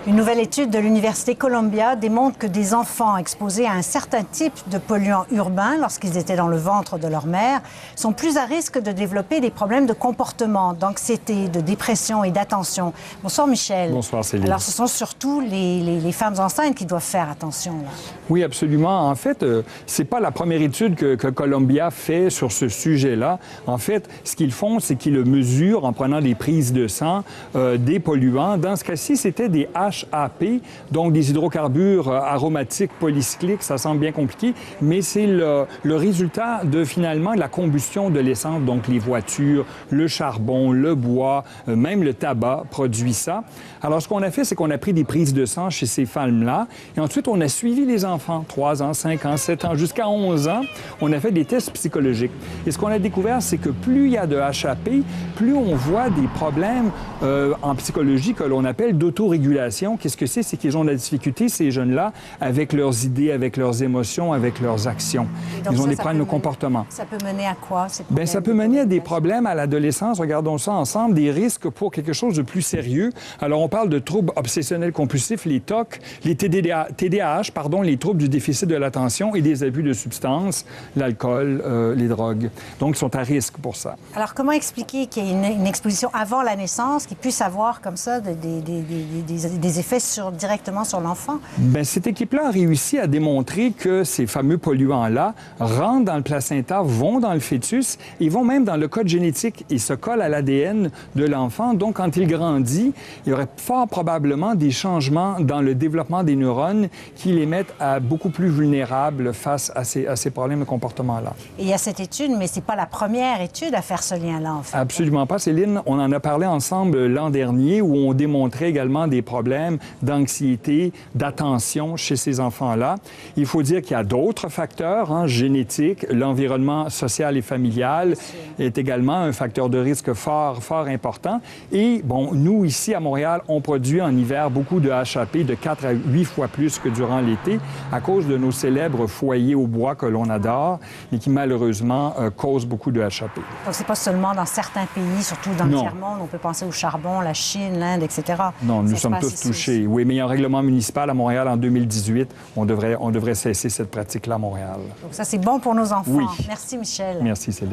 Une nouvelle étude de l'Université Columbia démontre que des enfants exposés à un certain type de polluants urbains lorsqu'ils étaient dans le ventre de leur mère sont plus à risque de développer des problèmes de comportement, d'anxiété, de dépression et d'attention. Bonsoir Michel. Bonsoir Céline. Alors ce sont surtout les femmes enceintes qui doivent faire attention. Là. Oui, absolument. En fait, c'est pas la première étude que Columbia fait sur ce sujet-là. En fait, ce qu'ils font, c'est qu'ils le mesurent en prenant des prises de sang des polluants. Dans ce cas-ci, c'était des HAP, donc des hydrocarbures aromatiques polycycliques. Ça semble bien compliqué, mais c'est le résultat de finalement la combustion de l'essence, donc les voitures, le charbon, le bois, même le tabac produit ça. Alors, ce qu'on a fait, c'est qu'on a pris des prises de sang chez ces femmes-là et ensuite, on a suivi les enfants, 3 ans, 5 ans, 7 ans, jusqu'à 11 ans. On a fait des tests psychologiques. Et ce qu'on a découvert, c'est que plus il y a de HAP, plus on voit des problèmes en psychologie que l'on appelle d'autorégulation. Qu'est-ce que c'est? C'est qu'ils ont de la difficulté, ces jeunes-là, avec leurs idées, avec leurs émotions, avec leurs actions. Ils ont des problèmes de comportement. Ça peut mener à quoi, ces problèmes? Bien, ça peut mener à des problèmes à l'adolescence. Regardons ça ensemble, des risques pour quelque chose de plus sérieux. Alors, on parle de troubles obsessionnels compulsifs, les TOC, les TDAH, les troubles du déficit de l'attention et des abus de substances, l'alcool, les drogues. Donc, ils sont à risque pour ça. Alors, comment expliquer qu'il y ait une exposition avant la naissance qui puisse avoir comme ça des effets directement sur l'enfant? Bien, cette équipe-là a réussi à démontrer que ces fameux polluants-là rentrent dans le placenta, vont dans le fœtus et vont même dans le code génétique et se collent à l'ADN de l'enfant. Donc, quand il grandit, il y aurait fort probablement des changements dans le développement des neurones qui les mettent à beaucoup plus vulnérables face à ces problèmes de comportement-là. Et il y a cette étude, mais ce n'est pas la première étude à faire ce lien-là, en fait. Absolument pas, Céline. On en a parlé ensemble l'an dernier où on démontrait également des problèmes d'anxiété, d'attention chez ces enfants-là. Il faut dire qu'il y a d'autres facteurs génétiques. L'environnement social et familial est également un facteur de risque fort important. Et, bon, nous, ici, à Montréal, on produit en hiver beaucoup de HAP, de 4 à 8 fois plus que durant l'été, à cause de nos célèbres foyers au bois que l'on adore et qui, malheureusement, causent beaucoup de HAP. Donc, c'est pas seulement dans certains pays, surtout dans le tiers-monde. On peut penser au charbon, la Chine, l'Inde, etc. Non, nous sommes tous touchés. Oui, mais il y a un règlement municipal à Montréal en 2018. On devrait cesser cette pratique-là à Montréal. Donc, ça, c'est bon pour nos enfants. Oui. Merci, Michel. Merci, Céline.